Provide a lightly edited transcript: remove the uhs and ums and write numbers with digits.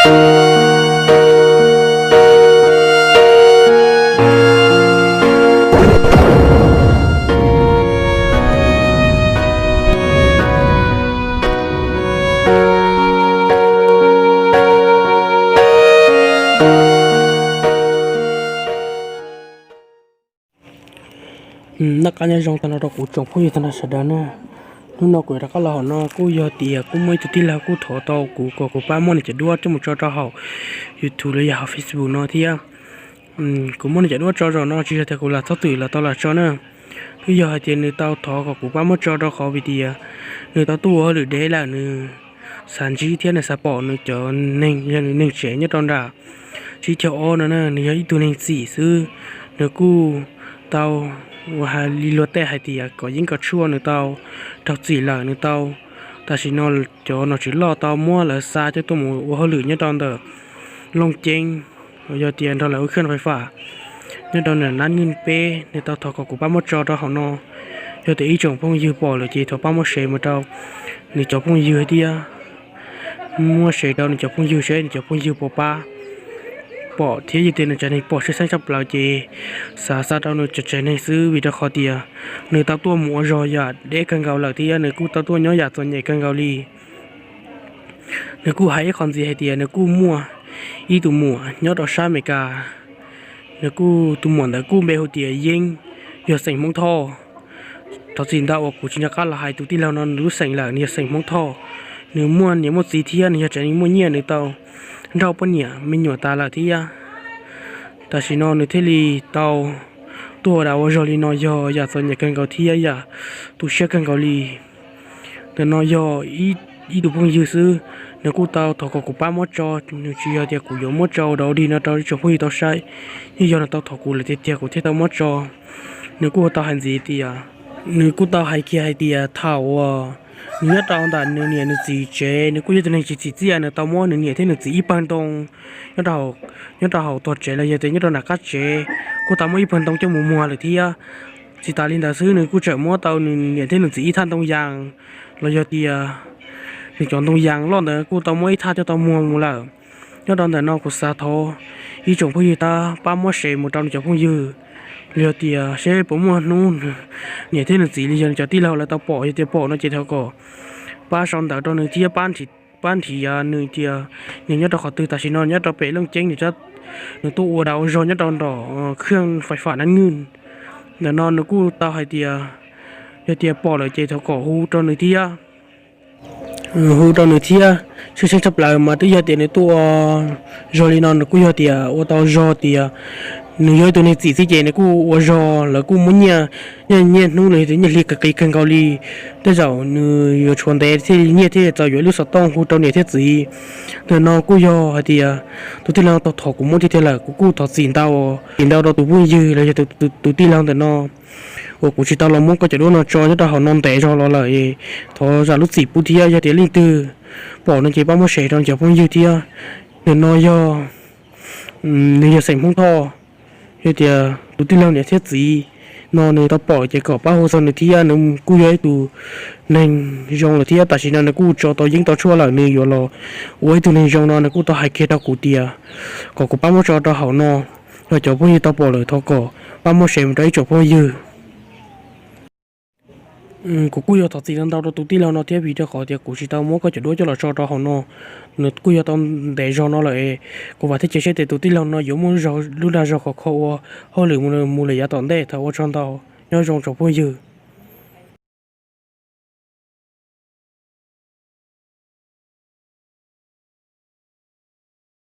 นักการยังจงตนาดกูจงพูดตนาสดานะนู่นนกูรักเราเนาะกูยอตีอ่ะกูไม่จุดที่แล้วกูถอดตัวกูป้ามันจะดูว่าจะมุจอจะเขายูทูบเลยอย่าเฟซบุ๊กเนาะที่อ่ะกูมันจะดูว่าจอเนาะจีแต่กูละทักตื่นละตลอดจอเนาะกูอยากให้เจนในเตาถอกูป้ามันจอจะเขาวิธีอ่ะในเตาตัวหรือเดล่ะเนี่ยสันจีเทียนในสปอร์ตเนี่ยจอหนึ่งยังหนึ่งเฉยเนี่ยตอนด่าจีเจ้าอ้อนนะเนี่ยยังอีตัวหนึ่งสี่ซื้อเนี่ยกูเตาว่าลีโลเต้ให้ตีก็ยิ่งก็ชั่วนึกเตาจีหลังนึกเตาแต่สินอจอนอจิล่อเตามั่วแล้วซาจะตัวหมูว่าเขาหลือเนี่ยตอนเดอลงเจงยอเตียนเท่าไหร่เคลื่อนไฟฟ้าเนี่ยตอนนั้นเงินเป้เนี่ยเตาทอกูป้ามดจอเตาเขานอยอแต่อีจงพงยืปอเลยจีทอป้ามดเชมาเตานี่จอพงยืเดียมั่วเชเตานี่จอพงยืเชนี่จอพงยืปอป้าปอที่ยืนเตียนจะในปอใช้สังจับเราเจสาเอาเนื้อจะใช้ในซื้อวิดีโอคอเดียเนื้อตัวหมูรอหยาดเด็กกันเกาหลักที่เนื้อกูตัวน้อยหยาดส่วนใหญ่กันเกาหลีเนื้อกูหายคอนซีให้เดียเนื้อกูมั่วอีตัวมั่วยอดอชาเมกาเนื้อกูตัวหมอนแต่กูเบลเดียยิงหยดใส่มงท่อตอนสินดาวกูจินตการละหายตัวที่เรานอนรู้สิ่งหลังเนี่ยใส่มงท่อเนื้อม้วนเนี่ยมดสีเทียนเนี่ยจะนี่ม้วนเนี่ยเนื้อเตาเราปนเนี่ยไม่หยดตาละที่ยาแต่สินอนในเทลีเตาตัวเราจอลีนอยอย่าสนอย่ากันเกาที่อย่าตัวเชื่อกันเกาหลีแต่นอยอีตัวพงยื้อซื้อเนื้อกูเตาถอกูป้ามดจอเนื้อจีเดียกูยอมดจอเราดีนะตอนที่จะพูดต่อใช้ยี่ยอนเตาถอกูเลยเดียกูเทเตามดจอเนื้อกูเตาหันสีเดียเนื้อกูเตาไฮเกียไฮเดียเท่าเนื้อตาแต่เนื้อเนี่ยเนื้อจีเจเนื้อกูจะเนื้อจีจีเนื้อตามอเนื้อเนี่ยที่เนื้อจีอีปังตรงเนื้อตาตัวเจเลยเนื้อตาหนักกัดเจกูตามออีปังตรงจะมัวเลยที่อ่ะจีตาลินดาซื้อเนื้อกูเจอมัวเตาเนื้อเนี่ยที่เนื้อจีอีท่านตรงยางเราจะเดียเนื้อจอนตรงยางรอดเนื้อกูตามออีท่าจะตามมัวแล้วเนื้อตอนแต่นอกกูซาโตอีจงพูดตาป้ามอเชมุตามจะพูดยื้อเรือเตียเช่ผมว่านู่นเนี่ยที่หนึ่งสีเรียนจะที่เราแล้วตาปอจะเตียปอนั่นจะเท่าก็ป้าสอนแต่ตอนหนึ่งที่ป้านที่ยาหนึ่งเตียเนี่ยเนี่ยตาขอตื่นตาชินอนเนี่ยตาเปะเรื่องเจ๊งเนี่ยจะหนึ่งตู้ดาวจอนเนี่ยตอนต่อเครื่องไฟฟ้านั้นเงินเนี่ยนอนหนึ่งกูตาให้เตียเตียปอเลยเจเท่าก็หูตอนหนึ่งที่ยาหูตอนหนึ่งที่ยาชื่อเช่นจับลายมาที่ยาเตียในตัวจอลีนอนกูยาเตียว่าตาจอเตียเนื้อตัวนี้สีสีเจเนี่ยกูว่าจอแล้วกูมันเนี่ยนู่นเลยเนี่ยเรียกกับกันเกาหลีแต่เจ้าเนื้อชวนแต่ที่เนี่ยที่เจ้าอยู่ลูกสต้องกูตอนเนี่ยที่สีแต่น้องกูยอฮะเดียตัวที่เราตัวถอกูมุ่งที่เท่าไหร่กูถอดสีดาวเราตัวผู้ยืนเลยตัวที่เราแต่น้องว่ากูชิตาเรามุ่งก็จะรู้น้องจอจะต้องหานอนแต่จอเราเลยถอจากลูกสีผู้ที่ยาเดียลิงตือบอกนั่นเจ็บป้าโมเชตอนจะพุ่งยืนที่เนื้อน้อยยอเนื้อใส่พุ่งท่อเดียตัวที่เราเนี่ยเทียสีนอนในตะปอยจะกอบป้าโฮซอนในที่นึงกูย้ายตัวในยองเลยที่ตัดสินในกูจอตัวยิงตัวชั่วหลังนี่อยู่รอโอ้ยตัวในยองนอนในกูตัวไฮเคตกูเดียก็กูป้าโมจอตัวเขานอเราจะพูดตะปอเลยทอก็ป้าโมเชมได้จบพูดยื้อกูอยากตัดสิน到ตัวที่เราเนาะที่พี่จะขอเดียกูชิตาโมก็จะด้วยจะเราจอตัวเขานอเนื้อกูอยากต้องเดจอนอเลยกูว่าที่จะใช้แต่ตัวที่เราเนาะอยู่มันเรารู้ได้เราเขาเขาว่าเขาหรือมันเลยอยากตอนเด็กถ้าว่าจอน到要用着不ยื